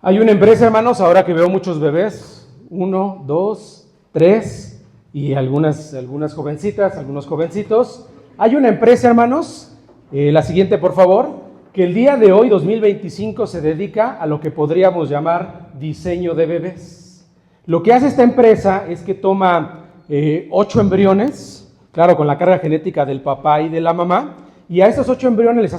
Hay una empresa, hermanos, ahora que veo muchos bebés, 1, 2, 3 y algunas jovencitas, algunos jovencitos. Hay una empresa, hermanos, la siguiente por favor, que el día de hoy, 2025, se dedica a lo que podríamos llamar diseño de bebés. Lo que hace esta empresa es que toma 8 embriones, claro, con la carga genética del papá y de la mamá, y a esos 8 embriones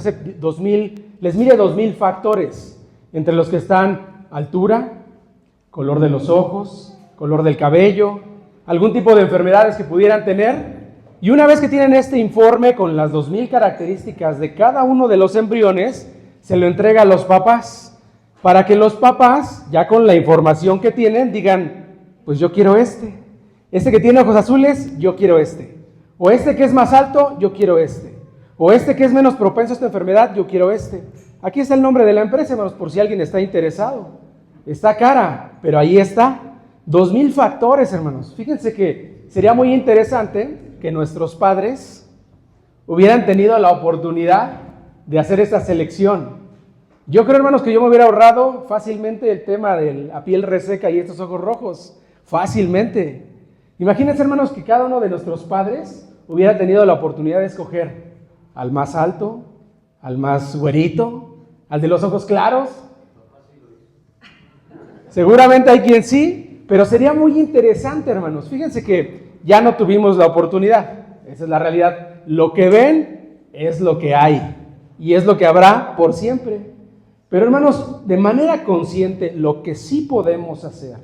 les mide 2000 factores, entre los que están altura, color de los ojos, color del cabello, algún tipo de enfermedades que pudieran tener. Y una vez que tienen este informe con las 2000 características de cada uno de los embriones, se lo entrega a los papás, para que los papás, ya con la información que tienen, digan, pues yo quiero este que tiene ojos azules, yo quiero este, o este que es más alto, yo quiero este, o este que es menos propenso a esta enfermedad, yo quiero este. Aquí está el nombre de la empresa, hermanos, por si alguien está interesado. Está cara, pero ahí está. 2000 factores, hermanos. Fíjense que sería muy interesante que nuestros padres hubieran tenido la oportunidad de hacer esta selección. Yo creo, hermanos, que yo me hubiera ahorrado fácilmente el tema de la piel reseca y estos ojos rojos. Fácilmente. Imagínense, hermanos, que cada uno de nuestros padres hubiera tenido la oportunidad de escoger al más alto, al más güerito, al de los ojos claros. Seguramente hay quien sí, pero sería muy interesante, hermanos. Fíjense que ya no tuvimos la oportunidad. Esa es la realidad. Lo que ven es lo que hay y es lo que habrá por siempre. Pero, hermanos, de manera consciente, lo que sí podemos hacer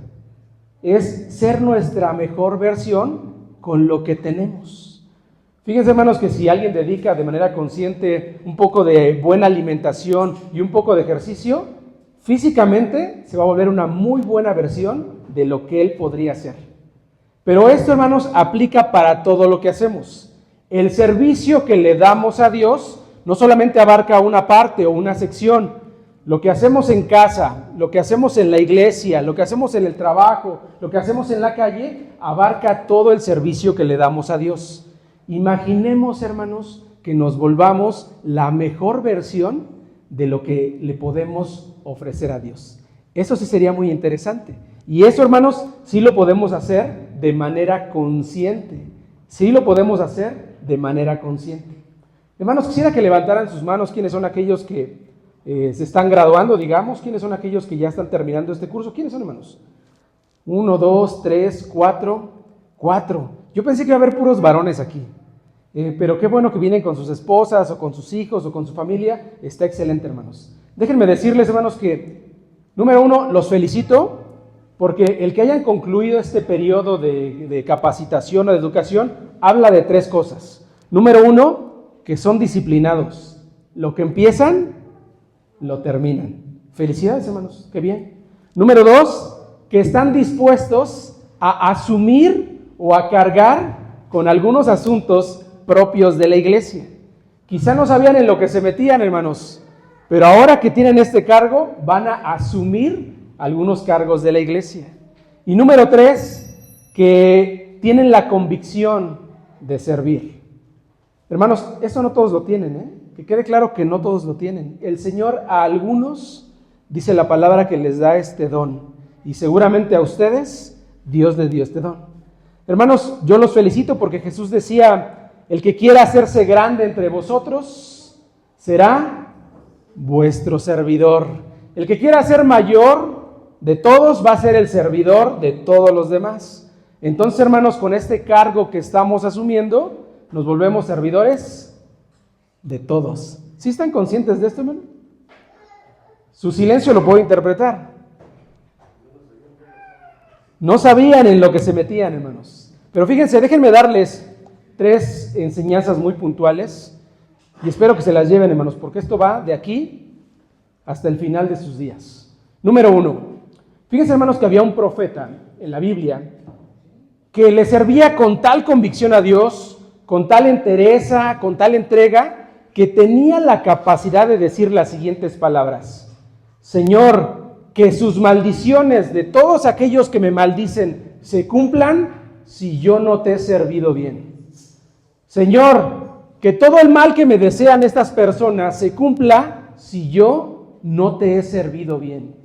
es ser nuestra mejor versión con lo que tenemos. Fíjense, hermanos, que si alguien dedica de manera consciente un poco de buena alimentación y un poco de ejercicio, físicamente se va a volver una muy buena versión de lo que él podría ser. Pero esto, hermanos, aplica para todo lo que hacemos. El servicio que le damos a Dios no solamente abarca una parte o una sección. Lo que hacemos en casa, lo que hacemos en la iglesia, lo que hacemos en el trabajo, lo que hacemos en la calle, abarca todo el servicio que le damos a Dios. Imaginemos, hermanos, que nos volvamos la mejor versión de lo que le podemos ofrecer a Dios. Eso sí sería muy interesante. Y eso, hermanos, sí lo podemos hacer de manera consciente. Sí lo podemos hacer de manera consciente. Hermanos, quisiera que levantaran sus manos quienes son aquellos que se están graduando, digamos. ¿Quiénes son aquellos que ya están terminando este curso? ¿Quiénes son, hermanos? 1, 2, 3, 4. Yo pensé que iba a haber puros varones aquí. Pero qué bueno que vienen con sus esposas o con sus hijos o con su familia. Está excelente, hermanos. Déjenme decirles, hermanos, que número 1, los felicito porque el que hayan concluido este periodo de capacitación o de educación habla de 3 cosas. Número 1, que son disciplinados. Lo que empiezan, lo terminan. Felicidades, hermanos, qué bien. Número 2, que están dispuestos a asumir o a cargar con algunos asuntos propios de la iglesia. Quizá no sabían en lo que se metían, hermanos, pero ahora que tienen este cargo, van a asumir algunos cargos de la iglesia. Y número 3, que tienen la convicción de servir. Hermanos, eso no todos lo tienen, que quede claro que no todos lo tienen. El Señor a algunos, dice la palabra, que les da este don. Y seguramente a ustedes, Dios les dio este don. Hermanos, yo los felicito porque Jesús decía, el que quiera hacerse grande entre vosotros será vuestro servidor. El que quiera ser mayor de todos va a ser el servidor de todos los demás. Entonces, hermanos, con este cargo que estamos asumiendo, nos volvemos servidores de todos. ¿Sí están conscientes de esto, hermano? Su silencio lo puedo interpretar. No sabían en lo que se metían, hermanos. Pero fíjense, déjenme darles 3 enseñanzas muy puntuales y espero que se las lleven, hermanos, porque esto va de aquí hasta el final de sus días. Número 1, fíjense, hermanos, que había un profeta en la Biblia que le servía con tal convicción a Dios, con tal entereza, con tal entrega, que tenía la capacidad de decir las siguientes palabras: Señor, que sus maldiciones de todos aquellos que me maldicen se cumplan si yo no te he servido bien. Señor, que todo el mal que me desean estas personas se cumpla si yo no te he servido bien.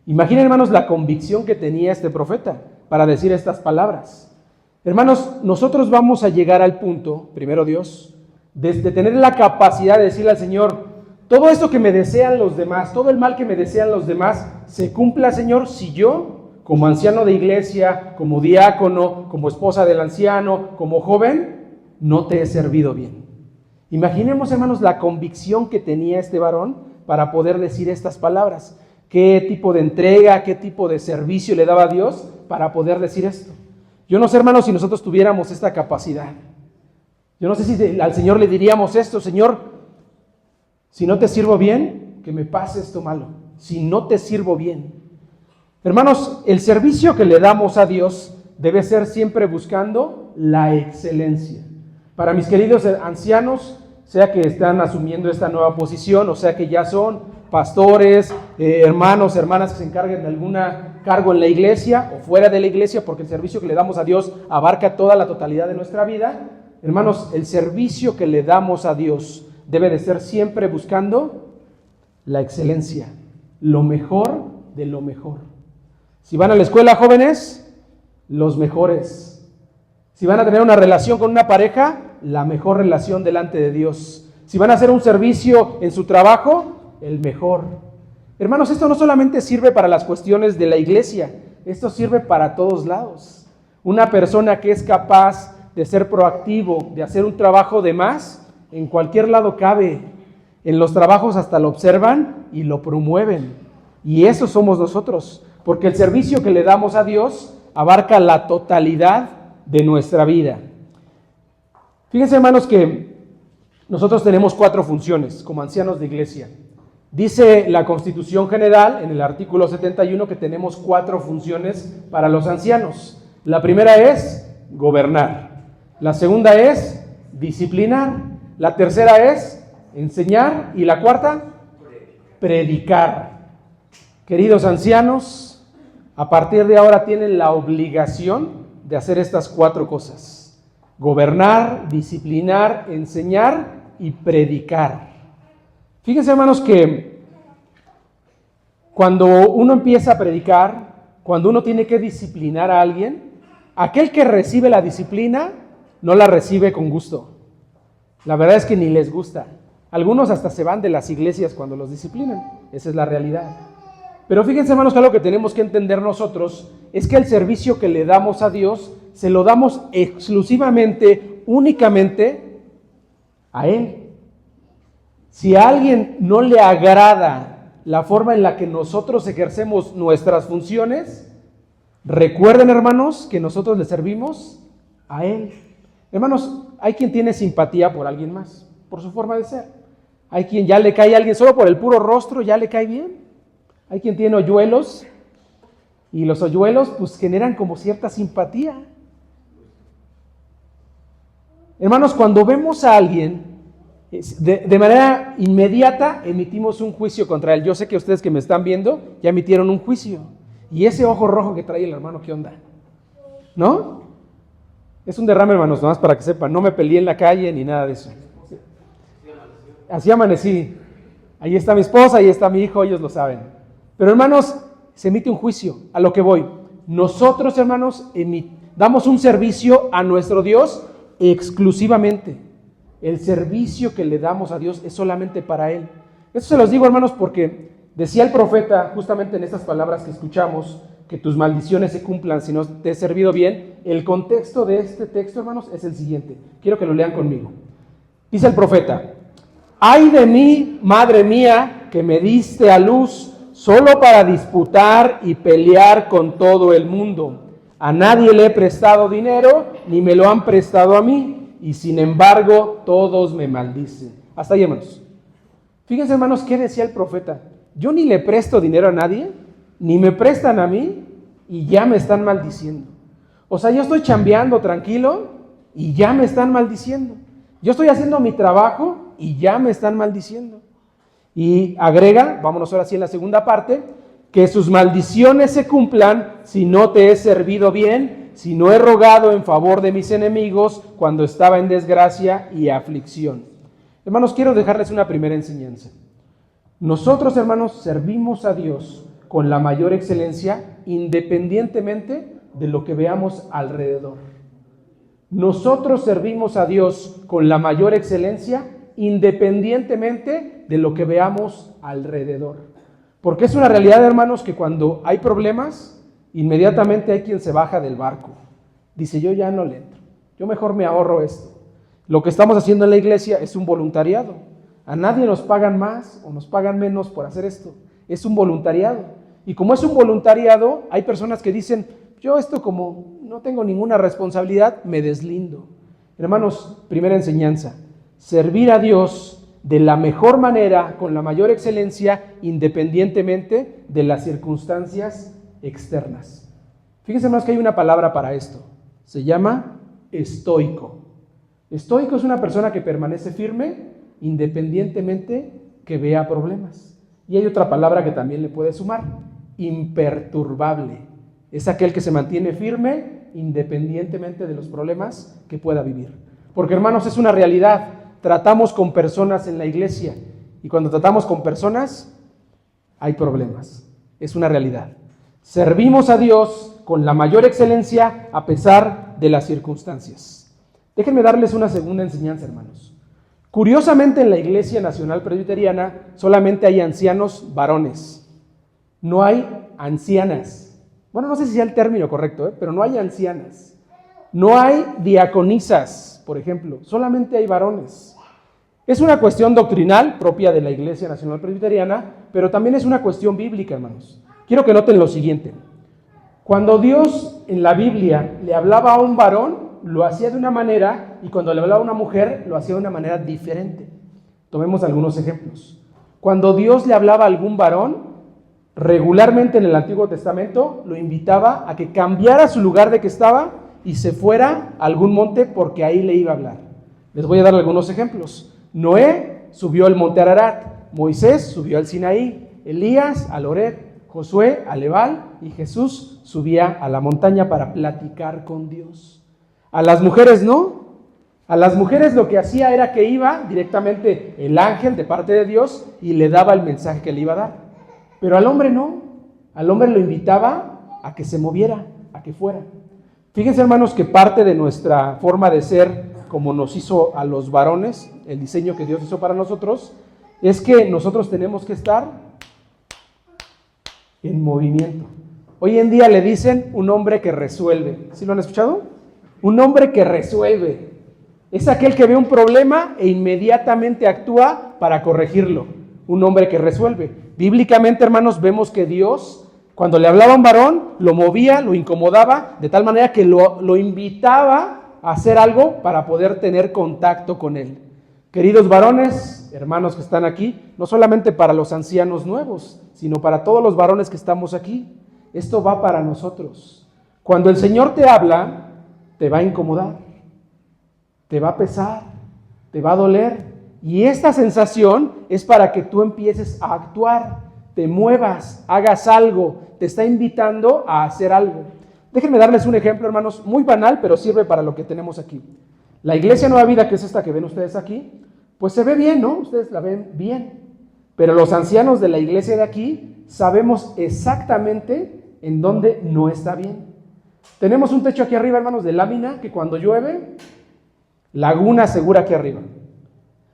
Imaginen, hermanos, la convicción que tenía este profeta para decir estas palabras. Hermanos, nosotros vamos a llegar al punto, primero Dios, de tener la capacidad de decirle al Señor, todo esto que me desean los demás, todo el mal que me desean los demás, se cumpla, Señor, si yo, como anciano de iglesia, como diácono, como esposa del anciano, como joven, no te he servido bien. Imaginemos, hermanos, la convicción que tenía este varón para poder decir estas palabras. ¿Qué tipo de entrega, qué tipo de servicio le daba a Dios para poder decir esto? Yo no sé, hermanos, si nosotros tuviéramos esta capacidad. Yo no sé si al Señor le diríamos esto: Señor, si no te sirvo bien, que me pase esto malo. Si no te sirvo bien. Hermanos, el servicio que le damos a Dios debe ser siempre buscando la excelencia. Para mis queridos ancianos, sea que están asumiendo esta nueva posición, o sea que ya son pastores, hermanos, hermanas que se encarguen de algún cargo en la iglesia o fuera de la iglesia, porque el servicio que le damos a Dios abarca toda la totalidad de nuestra vida. Hermanos, el servicio que le damos a Dios debe de ser siempre buscando la excelencia, lo mejor de lo mejor. Si van a la escuela, jóvenes, los mejores. Si van a tener una relación con una pareja, la mejor relación delante de Dios. Si van a hacer un servicio en su trabajo, el mejor. Hermanos, esto no solamente sirve para las cuestiones de la iglesia, esto sirve para todos lados. Una persona que es capaz de ser proactivo, de hacer un trabajo de más, en cualquier lado cabe. En los trabajos hasta lo observan y lo promueven. Y eso somos nosotros, porque el servicio que le damos a Dios abarca la totalidad de nuestra vida. Fíjense, hermanos, que nosotros tenemos 4 funciones como ancianos de iglesia. Dice la Constitución General, en el artículo 71, que tenemos 4 funciones para los ancianos. La primera es gobernar. La segunda es disciplinar. La tercera es enseñar. Y la cuarta, predicar. Queridos ancianos, a partir de ahora tienen la obligación de hacer estas 4 cosas: gobernar, disciplinar, enseñar y predicar. Fíjense, hermanos, que cuando uno empieza a predicar, cuando uno tiene que disciplinar a alguien, aquel que recibe la disciplina no la recibe con gusto. La verdad es que ni les gusta. Algunos hasta se van de las iglesias cuando los disciplinan. Esa es la realidad. Pero fíjense, hermanos, que algo que tenemos que entender nosotros es que el servicio que le damos a Dios se lo damos exclusivamente, únicamente a Él. Si a alguien no le agrada la forma en la que nosotros ejercemos nuestras funciones, recuerden, hermanos, que nosotros le servimos a Él. Hermanos, hay quien tiene simpatía por alguien más, por su forma de ser. Hay quien ya le cae a alguien solo por el puro rostro, ya le cae bien. Hay quien tiene hoyuelos y los hoyuelos pues generan como cierta simpatía. Hermanos, cuando vemos a alguien, de manera inmediata emitimos un juicio contra él. Yo sé que ustedes que me están viendo ya emitieron un juicio. Y ese ojo rojo que trae el hermano, ¿qué onda? ¿No? Es un derrame, hermanos, nomás para que sepan. No me peleé en la calle ni nada de eso. Así amanecí. Ahí está mi esposa, ahí está mi hijo, ellos lo saben. Pero, hermanos, se emite un juicio. A lo que voy. Nosotros, hermanos, damos un servicio a nuestro Dios exclusivamente. El servicio que le damos a Dios es solamente para Él. Eso se los digo, hermanos, porque decía el profeta, justamente en estas palabras que escuchamos, que tus maldiciones se cumplan si no te he servido bien. El contexto de este texto, hermanos, es el siguiente. Quiero que lo lean conmigo. Dice el profeta: ay de mí, madre mía, que me diste a luz solo para disputar y pelear con todo el mundo. A nadie le he prestado dinero, ni me lo han prestado a mí. Y sin embargo, todos me maldicen. Hasta ahí, hermanos. Fíjense, hermanos, ¿qué decía el profeta? Yo ni le presto dinero a nadie, ni me prestan a mí, y ya me están maldiciendo. O sea, yo estoy chambeando tranquilo, y ya me están maldiciendo. Yo estoy haciendo mi trabajo, y ya me están maldiciendo. Y agrega, vámonos ahora sí en la segunda parte, que sus maldiciones se cumplan si no te he servido bien, si no he rogado en favor de mis enemigos cuando estaba en desgracia y aflicción. Hermanos, quiero dejarles una primera enseñanza. Nosotros, hermanos, servimos a Dios con la mayor excelencia independientemente de lo que veamos alrededor. Nosotros servimos a Dios con la mayor excelencia independientemente de lo que veamos alrededor. Porque es una realidad, hermanos, que cuando hay problemas, inmediatamente hay quien se baja del barco. Dice, yo ya no le entro, yo mejor me ahorro esto. Lo que estamos haciendo en la iglesia es un voluntariado. A nadie nos pagan más o nos pagan menos por hacer esto. Es un voluntariado. Y como es un voluntariado, hay personas que dicen, yo esto como no tengo ninguna responsabilidad, me deslindo. Hermanos, primera enseñanza, servir a Dios de la mejor manera, con la mayor excelencia, independientemente de las circunstancias externas. Fíjense, hermanos, que hay una palabra para esto. Se llama estoico. Estoico es una persona que permanece firme independientemente que vea problemas. Y hay otra palabra que también le puede sumar, imperturbable. Es aquel que se mantiene firme independientemente de los problemas que pueda vivir. Porque, hermanos, es una realidad. Tratamos con personas en la iglesia y cuando tratamos con personas hay problemas. Es una realidad. Servimos a Dios con la mayor excelencia a pesar de las circunstancias. Déjenme darles una segunda enseñanza, hermanos. Curiosamente, en la Iglesia Nacional Presbiteriana solamente hay ancianos varones. No hay ancianas. Bueno, no sé si sea el término correcto, pero no hay ancianas. No hay diaconisas, por ejemplo. Solamente hay varones. Es una cuestión doctrinal propia de la Iglesia Nacional Presbiteriana, pero también es una cuestión bíblica, hermanos. Quiero que noten lo siguiente. Cuando Dios en la Biblia le hablaba a un varón, lo hacía de una manera, y cuando le hablaba a una mujer, lo hacía de una manera diferente. Tomemos algunos ejemplos. Cuando Dios le hablaba a algún varón, regularmente en el Antiguo Testamento, lo invitaba a que cambiara su lugar de que estaba y se fuera a algún monte porque ahí le iba a hablar. Les voy a dar algunos ejemplos. Noé subió al monte Ararat, Moisés subió al Sinaí, Elías al Horeb, Josué al Ebal y Jesús subía a la montaña para platicar con Dios. A las mujeres no. A las mujeres lo que hacía era que iba directamente el ángel de parte de Dios y le daba el mensaje que le iba a dar. Pero al hombre no. Al hombre lo invitaba a que se moviera, a que fuera. Fíjense, hermanos, que parte de nuestra forma de ser, como nos hizo a los varones, el diseño que Dios hizo para nosotros, es que nosotros tenemos que estar en movimiento. Hoy en día le dicen un hombre que resuelve. ¿Sí lo han escuchado? Un hombre que resuelve. Es aquel que ve un problema e inmediatamente actúa para corregirlo. Un hombre que resuelve. Bíblicamente, hermanos, vemos que Dios, cuando le hablaba a un varón, lo movía, lo incomodaba, de tal manera que lo invitaba a hacer algo para poder tener contacto con él. Queridos varones, hermanos que están aquí, no solamente para los ancianos nuevos, sino para todos los varones que estamos aquí. Esto va para nosotros. Cuando el Señor te habla, te va a incomodar, te va a pesar, te va a doler. Y esta sensación es para que tú empieces a actuar, te muevas, hagas algo, te está invitando a hacer algo. Déjenme darles un ejemplo, hermanos, muy banal, pero sirve para lo que tenemos aquí. La Iglesia Nueva Vida, que es esta que ven ustedes aquí, pues se ve bien, ¿no? Ustedes la ven bien. Pero los ancianos de la iglesia de aquí sabemos exactamente en dónde no está bien. Tenemos un techo aquí arriba, hermanos, de lámina, que cuando llueve, laguna segura aquí arriba.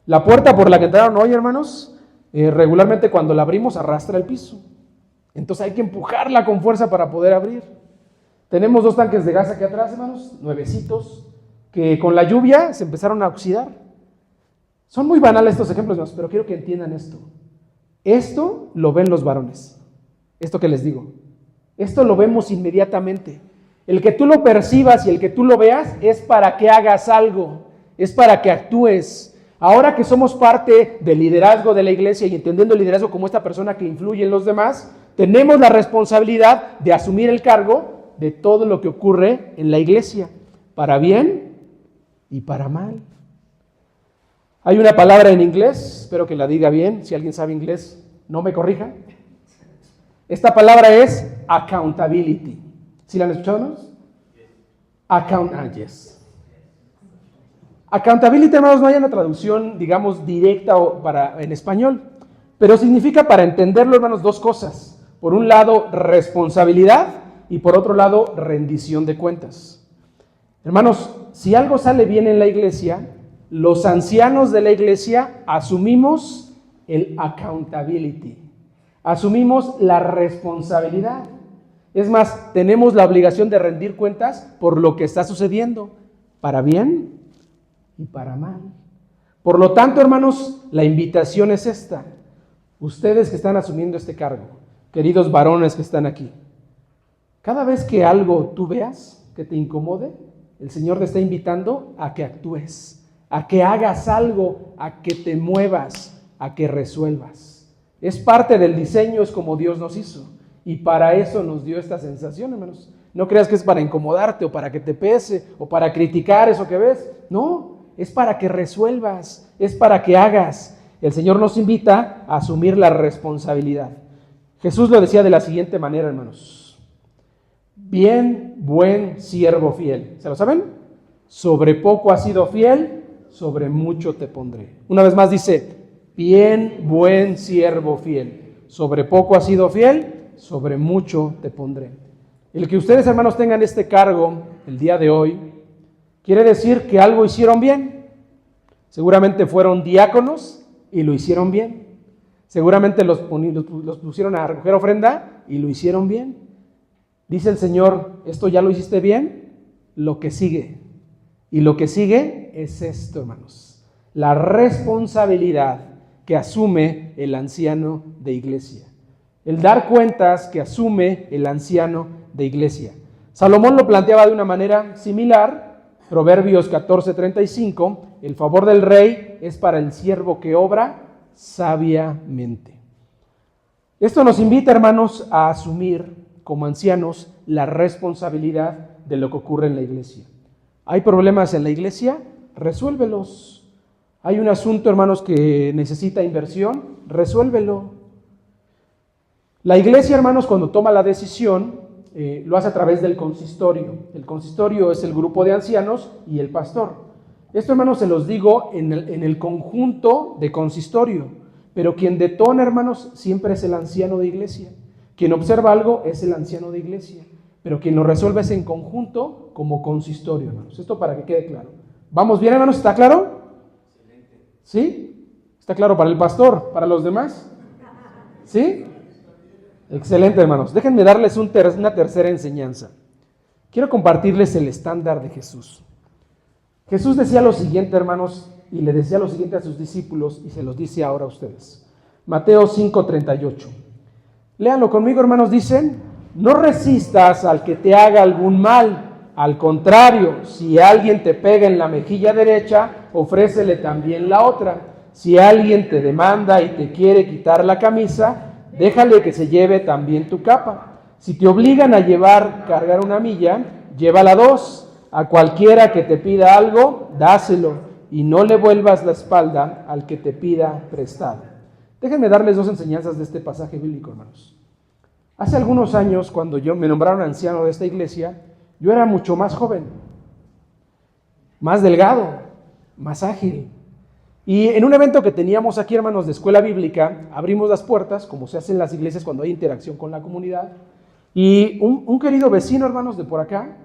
La puerta por la que entraron hoy, hermanos, regularmente cuando la abrimos arrastra el piso. Entonces hay que empujarla con fuerza para poder abrir. Tenemos 2 tanques de gas aquí atrás, hermanos, nuevecitos, que con la lluvia se empezaron a oxidar. Son muy banales estos ejemplos, hermanos, pero quiero que entiendan esto. Esto lo ven los varones. Esto que les digo. Esto lo vemos inmediatamente. El que tú lo percibas y el que tú lo veas es para que hagas algo, es para que actúes. Ahora que somos parte del liderazgo de la iglesia y entendiendo el liderazgo como esta persona que influye en los demás, tenemos la responsabilidad de asumir el cargo de todo lo que ocurre en la iglesia, para bien y para mal. Hay una palabra en inglés, espero que la diga bien, si alguien sabe inglés, no me corrija. Esta palabra es accountability. ¿Sí la han escuchado, no? Yes. Accountability, hermanos, no hay una traducción, digamos, directa en español, pero significa, para entenderlo, hermanos, 2 cosas. Por un lado, responsabilidad y por otro lado, rendición de cuentas. Hermanos, si algo sale bien en la iglesia, los ancianos de la iglesia asumimos el accountability, asumimos la responsabilidad. Es más, tenemos la obligación de rendir cuentas por lo que está sucediendo, para bien y para mal. Por lo tanto, hermanos, la invitación es esta. Ustedes que están asumiendo este cargo, queridos varones que están aquí, cada vez que algo tú veas que te incomode, el Señor te está invitando a que actúes, a que hagas algo, a que te muevas, a que resuelvas. Es parte del diseño, es como Dios nos hizo. Y para eso nos dio esta sensación, hermanos. No creas que es para incomodarte o para que te pese o para criticar eso que ves. No, es para que resuelvas, es para que hagas. El Señor nos invita a asumir la responsabilidad. Jesús lo decía de la siguiente manera, hermanos. Bien, buen siervo fiel. ¿Se lo saben? Sobre poco has sido fiel, sobre mucho te pondré. Una vez más dice, bien, buen siervo fiel. Sobre poco has sido fiel, sobre mucho te pondré. El que ustedes, hermanos, tengan este cargo el día de hoy, quiere decir que algo hicieron bien. Seguramente fueron diáconos y lo hicieron bien. Seguramente los pusieron a recoger ofrenda y lo hicieron bien. Dice el Señor, esto ya lo hiciste bien, lo que sigue. Y lo que sigue es esto, hermanos. La responsabilidad que asume el anciano de iglesia. El dar cuentas que asume el anciano de iglesia. Salomón lo planteaba de una manera similar. Proverbios 14:35, el favor del rey es para el siervo que obra sabiamente. Esto nos invita, hermanos, a asumir como ancianos la responsabilidad de lo que ocurre en la iglesia. ¿Hay problemas en la iglesia? Resuélvelos. ¿Hay un asunto, hermanos, que necesita inversión? Resuélvelo. La iglesia, hermanos, cuando toma la decisión, lo hace a través del consistorio. El consistorio es el grupo de ancianos y el pastor. Esto, hermanos, se los digo en el conjunto de consistorio. Pero quien detona, hermanos, siempre es el anciano de iglesia. Quien observa algo es el anciano de iglesia. Pero quien lo resuelve es en conjunto como consistorio, hermanos. Esto para que quede claro. ¿Vamos bien, hermanos? ¿Está claro? ¿Sí? ¿Está claro para el pastor? ¿Para los demás? ¿Sí? Excelente, hermanos. Déjenme darles una tercera enseñanza. Quiero compartirles el estándar de Jesús. Jesús decía lo siguiente, hermanos, y le decía lo siguiente a sus discípulos, y se los dice ahora a ustedes. Mateo 5:38. Léanlo conmigo, hermanos, dicen, no resistas al que te haga algún mal. Al contrario, si alguien te pega en la mejilla derecha, ofrécele también la otra. Si alguien te demanda y te quiere quitar la camisa, déjale que se lleve también tu capa. Si te obligan a cargar una milla, llévala 2. A cualquiera que te pida algo, dáselo, y no le vuelvas la espalda al que te pida prestado. Déjenme darles 2 enseñanzas de este pasaje bíblico, hermanos. Hace algunos años, cuando me nombraron anciano de esta iglesia, yo era mucho más joven, más delgado, más ágil. Y en un evento que teníamos aquí, hermanos, de escuela bíblica, abrimos las puertas, como se hace en las iglesias cuando hay interacción con la comunidad, y un querido vecino, hermanos, de por acá,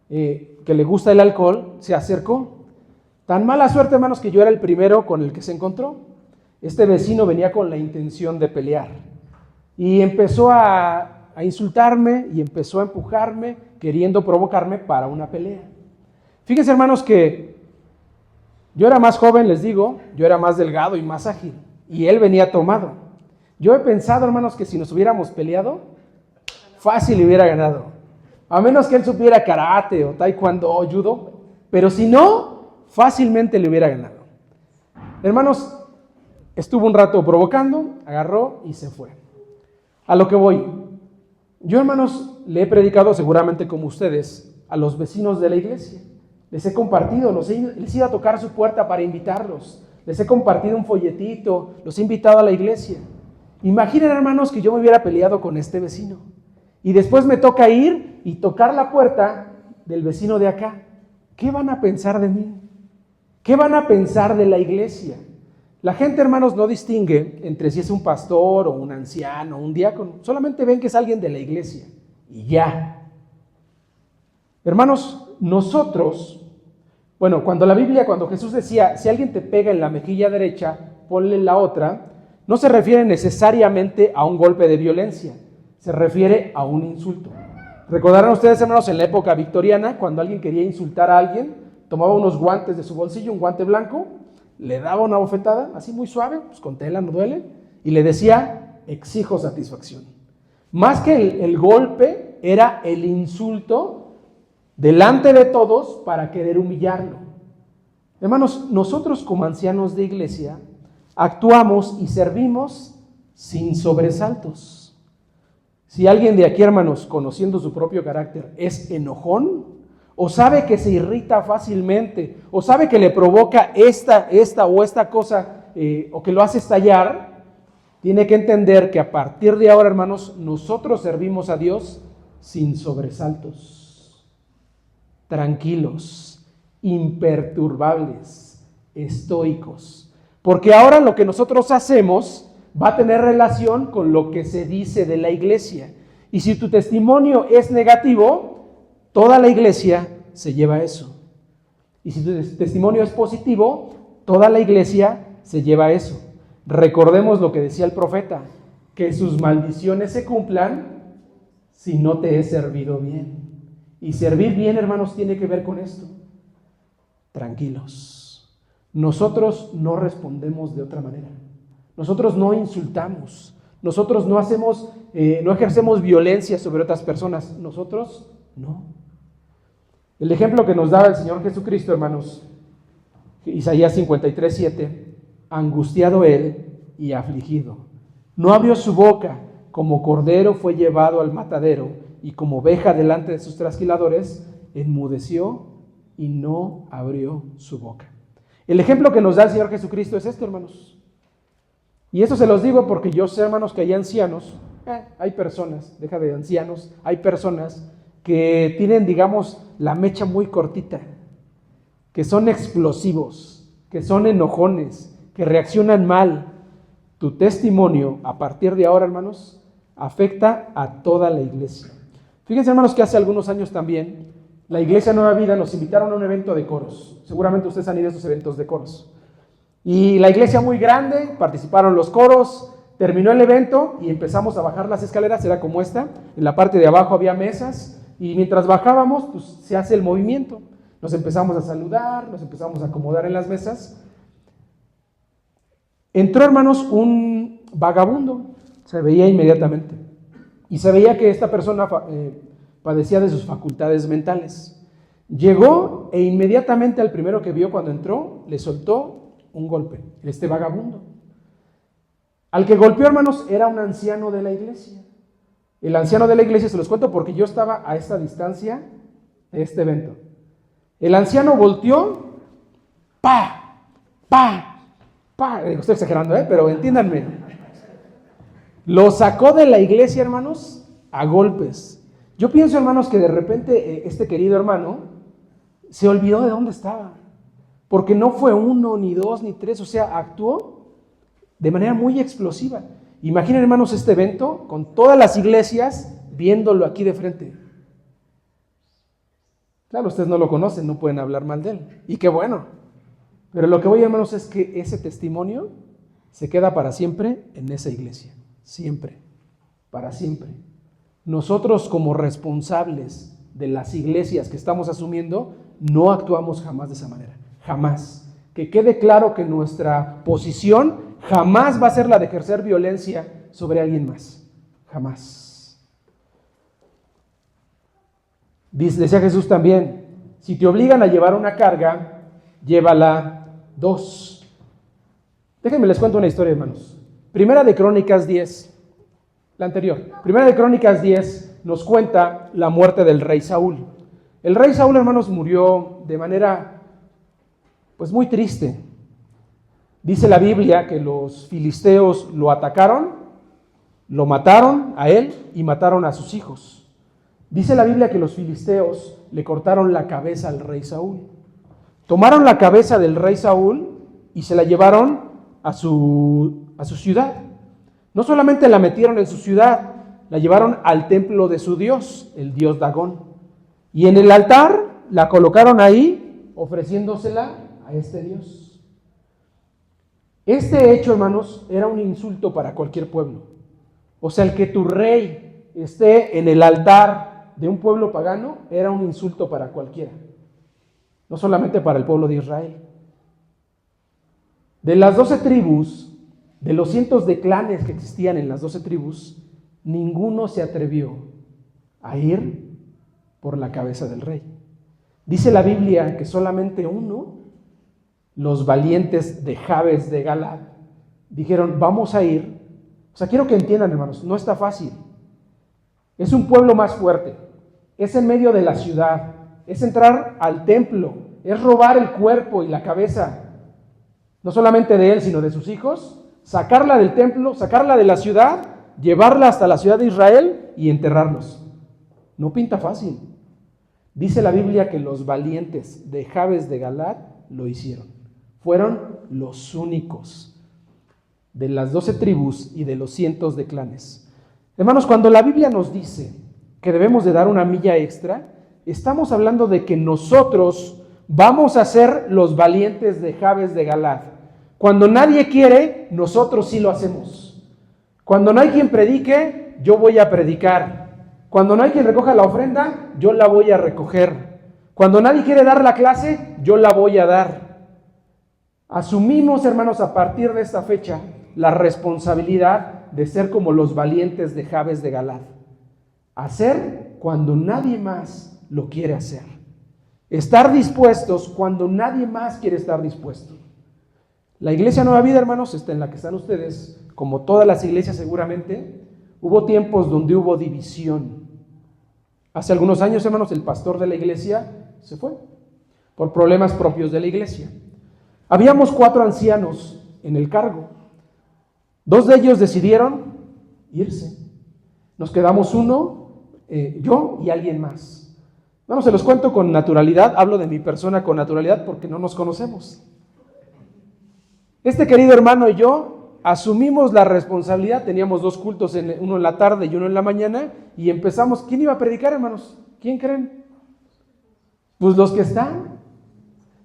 que le gusta el alcohol, se acercó. Tan mala suerte, hermanos, que yo era el primero con el que se encontró. Este vecino venía con la intención de pelear y empezó a insultarme y empezó a empujarme, queriendo provocarme para una pelea. Fíjense, hermanos, que yo era más joven, les digo, yo era más delgado y más ágil, y él venía tomado. Yo he pensado, hermanos, que si nos hubiéramos peleado, fácil le hubiera ganado. A menos que él supiera karate o taekwondo o judo, pero si no, fácilmente le hubiera ganado. Hermanos, estuvo un rato provocando, agarró y se fue. A lo que voy. Yo, hermanos, le he predicado seguramente como ustedes a los vecinos de la iglesia. Les he compartido, les he ido a tocar su puerta para invitarlos. Les he compartido un folletito, los he invitado a la iglesia. Imaginen, hermanos, que yo me hubiera peleado con este vecino. Y después me toca ir y tocar la puerta del vecino de acá. ¿Qué van a pensar de mí? ¿Qué van a pensar de la iglesia? La gente, hermanos, no distingue entre si es un pastor o un anciano o un diácono. Solamente ven que es alguien de la iglesia y ya. Hermanos, nosotros, cuando Jesús decía, si alguien te pega en la mejilla derecha, ponle la otra, no se refiere necesariamente a un golpe de violencia, se refiere a un insulto. Recordarán ustedes, hermanos, en la época victoriana, cuando alguien quería insultar a alguien, tomaba unos guantes de su bolsillo, un guante blanco, le daba una bofetada, así muy suave, pues con tela no duele, y le decía, exijo satisfacción. Más que el golpe, era el insulto delante de todos para querer humillarlo. Hermanos, nosotros como ancianos de iglesia actuamos y servimos sin sobresaltos. Si alguien de aquí, hermanos, conociendo su propio carácter, es enojón, o sabe que se irrita fácilmente, o sabe que le provoca esta cosa, o que lo hace estallar, tiene que entender que a partir de ahora, hermanos, nosotros servimos a Dios sin sobresaltos, tranquilos, imperturbables, estoicos. Porque ahora lo que nosotros hacemos va a tener relación con lo que se dice de la iglesia. Y si tu testimonio es negativo, toda la iglesia se lleva eso. Y si tu testimonio es positivo, toda la iglesia se lleva eso. Recordemos lo que decía el profeta, que sus maldiciones se cumplan si no te he servido bien. Y servir bien, hermanos, tiene que ver con esto. Tranquilos. Nosotros no respondemos de otra manera. Nosotros no insultamos. Nosotros no ejercemos violencia sobre otras personas. Nosotros no. El ejemplo que nos daba el Señor Jesucristo, hermanos, Isaías 53:7, angustiado él y afligido. No abrió su boca, como cordero fue llevado al matadero, y como oveja delante de sus trasquiladores, enmudeció y no abrió su boca. El ejemplo que nos da el Señor Jesucristo es esto, hermanos. Y eso se los digo porque yo sé, hermanos, que hay ancianos, hay personas, deja de ancianos, hay personas que tienen, digamos, la mecha muy cortita, que son explosivos, que son enojones, que reaccionan mal. Tu testimonio, a partir de ahora, hermanos, afecta a toda la iglesia. Fíjense, hermanos, que hace algunos años también, la Iglesia Nueva Vida nos invitaron a un evento de coros. Seguramente ustedes han ido a estos eventos de coros. Y la iglesia muy grande, participaron los coros, terminó el evento y empezamos a bajar las escaleras, era como esta, en la parte de abajo había mesas, y mientras bajábamos, pues se hace el movimiento. Nos empezamos a saludar, nos empezamos a acomodar en las mesas. Entró, hermanos, un vagabundo, se veía inmediatamente. Y se veía que esta persona padecía de sus facultades mentales. Llegó e inmediatamente al primero que vio cuando entró, le soltó un golpe, este vagabundo. Al que golpeó, hermanos, era un anciano de la iglesia. El anciano de la iglesia, se los cuento porque yo estaba a esta distancia de este evento. El anciano volteó, ¡pa! Estoy exagerando, pero entiéndanme. Lo sacó de la iglesia, hermanos, a golpes. Yo pienso, hermanos, que de repente este querido hermano se olvidó de dónde estaba. Porque no fue 1, ni 2, ni 3, o sea, actuó de manera muy explosiva. Imaginen, hermanos, este evento con todas las iglesias viéndolo aquí de frente. Claro, ustedes no lo conocen, no pueden hablar mal de él. Y qué bueno. Pero lo que voy, hermanos, es que ese testimonio se queda para siempre en esa iglesia. Siempre. Para siempre. Nosotros, como responsables de las iglesias que estamos asumiendo, no actuamos jamás de esa manera. Jamás. Que quede claro que nuestra posición jamás va a ser la de ejercer violencia sobre alguien más. Jamás. Decía Jesús también, si te obligan a llevar una carga, llévala 2. Déjenme les cuento una historia, hermanos. Primera de Crónicas 10, la anterior. Primera de Crónicas 10 nos cuenta la muerte del rey Saúl. El rey Saúl, hermanos, murió de manera pues muy triste. Dice la Biblia que los filisteos lo atacaron, lo mataron a él y mataron a sus hijos. Dice la Biblia que los filisteos le cortaron la cabeza al rey Saúl. Tomaron la cabeza del rey Saúl y se la llevaron a su ciudad. No solamente la metieron en su ciudad, la llevaron al templo de su dios, el dios Dagón. Y en el altar la colocaron ahí, ofreciéndosela a este dios. Este hecho, hermanos, era un insulto para cualquier pueblo. O sea, el que tu rey esté en el altar de un pueblo pagano era un insulto para cualquiera. No solamente para el pueblo de Israel. De las 12 tribus, de los cientos de clanes que existían en las 12 tribus, ninguno se atrevió a ir por la cabeza del rey. Dice la Biblia que solamente uno, los valientes de Jabes de Galaad, dijeron, vamos a ir. O sea, quiero que entiendan, hermanos, no está fácil. Es un pueblo más fuerte, es en medio de la ciudad, es entrar al templo, es robar el cuerpo y la cabeza, no solamente de él, sino de sus hijos, sacarla del templo, sacarla de la ciudad, llevarla hasta la ciudad de Israel y enterrarlos. No pinta fácil. Dice la Biblia que los valientes de Jabes de Galaad lo hicieron. Fueron los únicos de las 12 tribus y de los cientos de clanes. Hermanos, cuando la Biblia nos dice que debemos de dar una milla extra, estamos hablando de que nosotros vamos a ser los valientes de Jabes de Galaad. Cuando nadie quiere, nosotros sí lo hacemos. Cuando no hay quien predique, yo voy a predicar. Cuando no hay quien recoja la ofrenda, yo la voy a recoger. Cuando nadie quiere dar la clase, yo la voy a dar. Asumimos, hermanos, a partir de esta fecha, la responsabilidad de ser como los valientes de Jabes de Galaad. Hacer cuando nadie más lo quiere hacer. Estar dispuestos cuando nadie más quiere estar dispuesto. La iglesia Nueva Vida, hermanos, está en la que están ustedes, como todas las iglesias seguramente. Hubo tiempos donde hubo división. Hace algunos años, hermanos, el pastor de la iglesia se fue por problemas propios de la iglesia. Habíamos 4 ancianos en el cargo. 2 de ellos decidieron irse. Nos quedamos uno, yo y alguien más. Bueno, se los cuento con naturalidad, hablo de mi persona con naturalidad porque no nos conocemos. Este querido hermano y yo asumimos la responsabilidad, teníamos 2 cultos, uno en la tarde y uno en la mañana, y empezamos. ¿Quién iba a predicar, hermanos? ¿Quién creen? Pues los que están.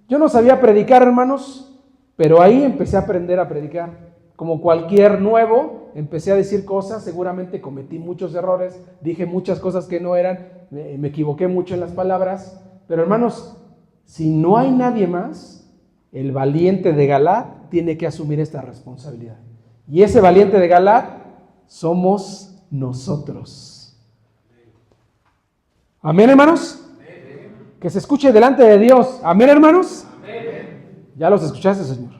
Yo no sabía predicar, hermanos, pero ahí empecé a aprender a predicar. Como cualquier nuevo, empecé a decir cosas, seguramente cometí muchos errores, dije muchas cosas que no eran, me equivoqué mucho en las palabras, pero hermanos, si no hay nadie más, el valiente de Galaad tiene que asumir esta responsabilidad. Y ese valiente de Galaad somos nosotros. Amén, hermanos. Que se escuche delante de Dios. Amén, hermanos. Ya los escuchaste, Señor.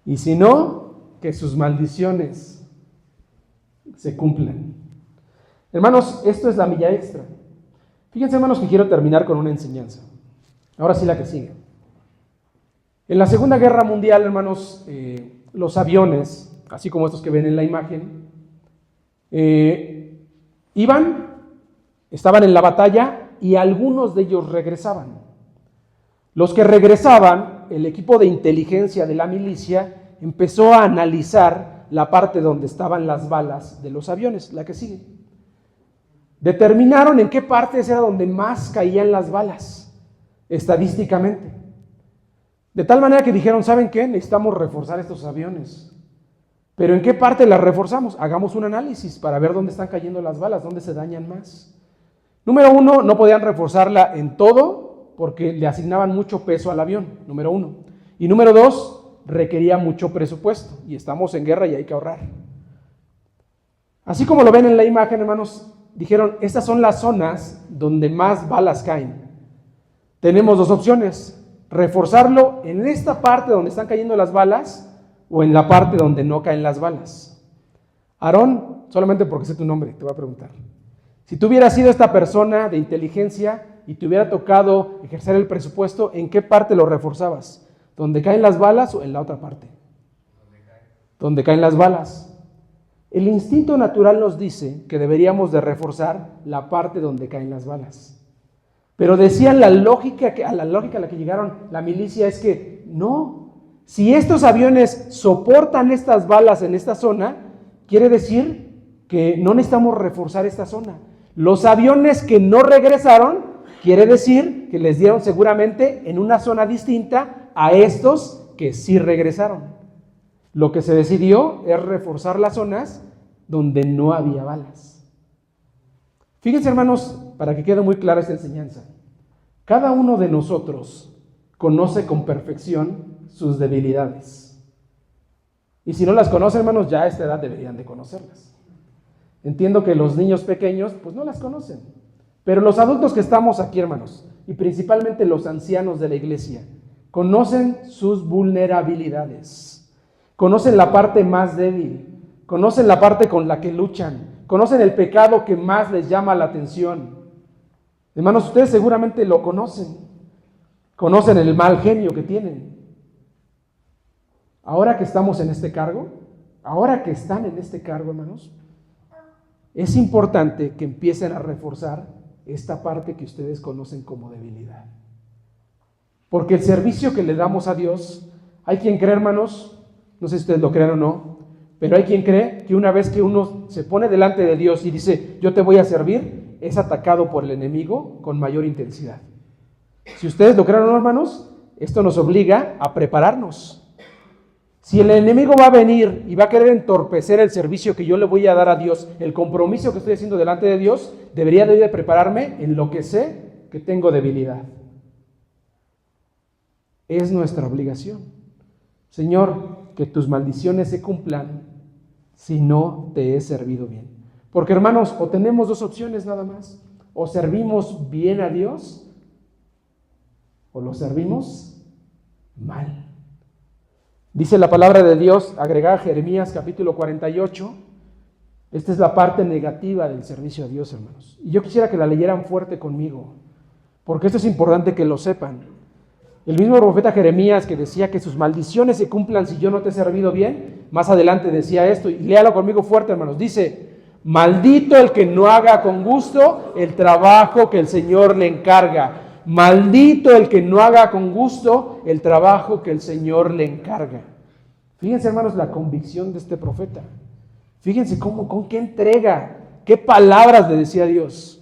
Y si no, que sus maldiciones se cumplan. Hermanos, esto es la milla extra. Fíjense, hermanos, que quiero terminar con una enseñanza. Ahora sí la que sigue. En la Segunda Guerra Mundial, hermanos, los aviones, así como estos que ven en la imagen, estaban en la batalla y algunos de ellos regresaban. Los que regresaban, el equipo de inteligencia de la milicia empezó a analizar la parte donde estaban las balas de los aviones, la que sigue. Determinaron en qué partes era donde más caían las balas, estadísticamente. De tal manera que dijeron, ¿saben qué? Necesitamos reforzar estos aviones. ¿Pero en qué parte las reforzamos? Hagamos un análisis para ver dónde están cayendo las balas, dónde se dañan más. Número 1, no podían reforzarla en todo porque le asignaban mucho peso al avión, número 1. Y número 2, requería mucho presupuesto y estamos en guerra y hay que ahorrar. Así como lo ven en la imagen, hermanos, dijeron, estas son las zonas donde más balas caen. Tenemos 2 opciones, reforzarlo en esta parte donde están cayendo las balas o en la parte donde no caen las balas. Aarón, solamente porque sé tu nombre, te voy a preguntar. Si tú hubieras sido esta persona de inteligencia y te hubiera tocado ejercer el presupuesto, ¿en qué parte lo reforzabas? ¿Donde caen las balas o en la otra parte? Donde caen las balas. El instinto natural nos dice que deberíamos de reforzar la parte donde caen las balas. Pero decían a la lógica a la que llegaron la milicia es que no, Si estos aviones soportan estas balas en esta zona, quiere decir que no necesitamos reforzar esta zona. Los aviones que no regresaron, quiere decir que les dieron seguramente en una zona distinta a estos que sí regresaron. Lo que se decidió es reforzar las zonas donde no había balas. Fíjense, hermanos, para que quede muy clara esta enseñanza. Cada uno de nosotros conoce con perfección sus debilidades. Y si no las conocen, hermanos, ya a esta edad deberían de conocerlas. Entiendo que los niños pequeños, pues no las conocen. Pero los adultos que estamos aquí, hermanos, y principalmente los ancianos de la iglesia, conocen sus vulnerabilidades. Conocen la parte más débil. Conocen la parte con la que luchan. Conocen el pecado que más les llama la atención. Hermanos, ustedes seguramente lo conocen. Conocen el mal genio que tienen. Ahora que estamos en este cargo, ahora que están en este cargo, hermanos, es importante que empiecen a reforzar esta parte que ustedes conocen como debilidad. Porque el servicio que le damos a Dios, hay quien cree, hermanos, no sé si ustedes lo crean o no, pero hay quien cree que una vez que uno se pone delante de Dios y dice, yo te voy a servir, es atacado por el enemigo con mayor intensidad. Si ustedes lo creen o no, hermanos, esto nos obliga a prepararnos. Si el enemigo va a venir y va a querer entorpecer el servicio que yo le voy a dar a Dios, el compromiso que estoy haciendo delante de Dios, debería de prepararme en lo que sé que tengo debilidad. Es nuestra obligación. Señor, que tus maldiciones se cumplan si no te he servido bien. Porque, hermanos, o tenemos dos opciones nada más. O servimos bien a Dios o lo servimos mal. Dice la palabra de Dios, agregada a Jeremías capítulo 48, esta es la parte negativa del servicio a Dios, hermanos. Y yo quisiera que la leyeran fuerte conmigo, porque esto es importante que lo sepan. El mismo profeta Jeremías, que decía que sus maldiciones se cumplan si yo no te he servido bien, más adelante decía esto, y léalo conmigo fuerte, hermanos. Dice, maldito el que no haga con gusto el trabajo que el Señor le encarga. Maldito el que no haga con gusto el trabajo que el Señor le encarga. Fíjense, hermanos, la convicción de este profeta. Fíjense con qué entrega, qué palabras le decía Dios.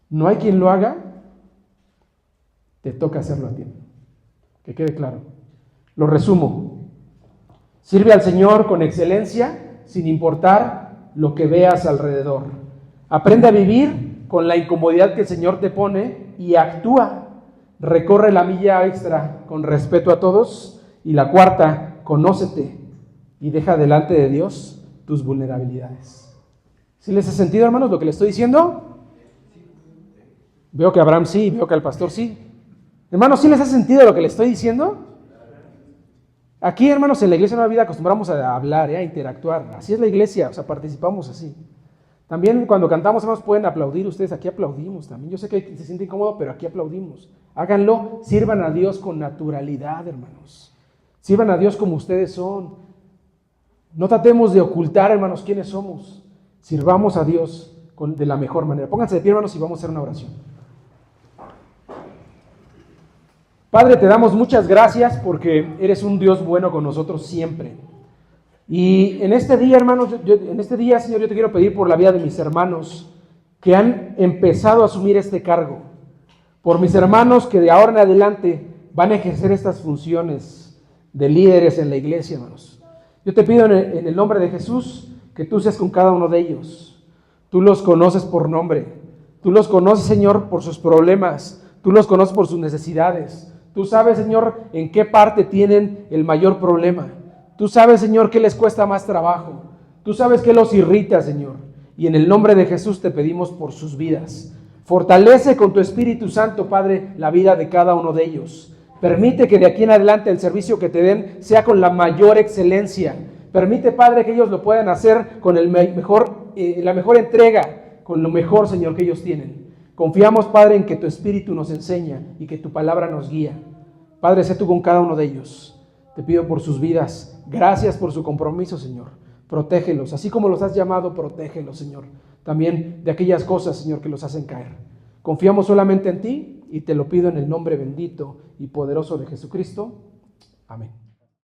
No hay quien lo haga, te toca hacerlo a ti. Que quede claro. Lo resumo. Sirve al Señor con excelencia, sin importar lo que veas alrededor. Aprende a vivir con la incomodidad que el Señor te pone y actúa. Recorre la milla extra con respeto a todos. Y la cuarta, conócete y deja delante de Dios tus vulnerabilidades. ¿Sí les ha sentido, hermanos, lo que les estoy diciendo? Veo que a Abraham sí, veo que al pastor sí. Hermanos, ¿sí les ha sentido lo que les estoy diciendo? Aquí, hermanos, en la iglesia Nueva Vida acostumbramos a hablar, a interactuar. Así es la iglesia, o sea, participamos así. También cuando cantamos, hermanos, pueden aplaudir ustedes. Aquí aplaudimos también. Yo sé que se siente incómodo, pero aquí aplaudimos. Háganlo, sirvan a Dios con naturalidad, hermanos. Sirvan a Dios como ustedes son. No tratemos de ocultar, hermanos, quiénes somos. Sirvamos a Dios de la mejor manera. Pónganse de pie, hermanos, y vamos a hacer una oración. Padre, te damos muchas gracias porque eres un Dios bueno con nosotros siempre. Y en este día, hermanos, Señor, yo te quiero pedir por la vida de mis hermanos que han empezado a asumir este cargo. Por mis hermanos que de ahora en adelante van a ejercer estas funciones de líderes en la iglesia, hermanos. Yo te pido en el nombre de Jesús que tú seas con cada uno de ellos. Tú los conoces por nombre. Tú los conoces, Señor, por sus problemas. Tú los conoces por sus necesidades. Tú sabes, Señor, en qué parte tienen el mayor problema. Tú sabes, Señor, qué les cuesta más trabajo. Tú sabes qué los irrita, Señor. Y en el nombre de Jesús te pedimos por sus vidas. Fortalece con tu Espíritu Santo, Padre, la vida de cada uno de ellos. Permite que de aquí en adelante el servicio que te den sea con la mayor excelencia. Permite, Padre, que ellos lo puedan hacer con la mejor entrega, con lo mejor, Señor, que ellos tienen. Confiamos, Padre, en que tu Espíritu nos enseña y que tu palabra nos guía. Padre, sé tú con cada uno de ellos. Te pido por sus vidas. Gracias por su compromiso, Señor. Protégelos. Así como los has llamado, protégelos, Señor. También de aquellas cosas, Señor, que los hacen caer. Confiamos solamente en ti y te lo pido en el nombre bendito y poderoso de Jesucristo. Amén.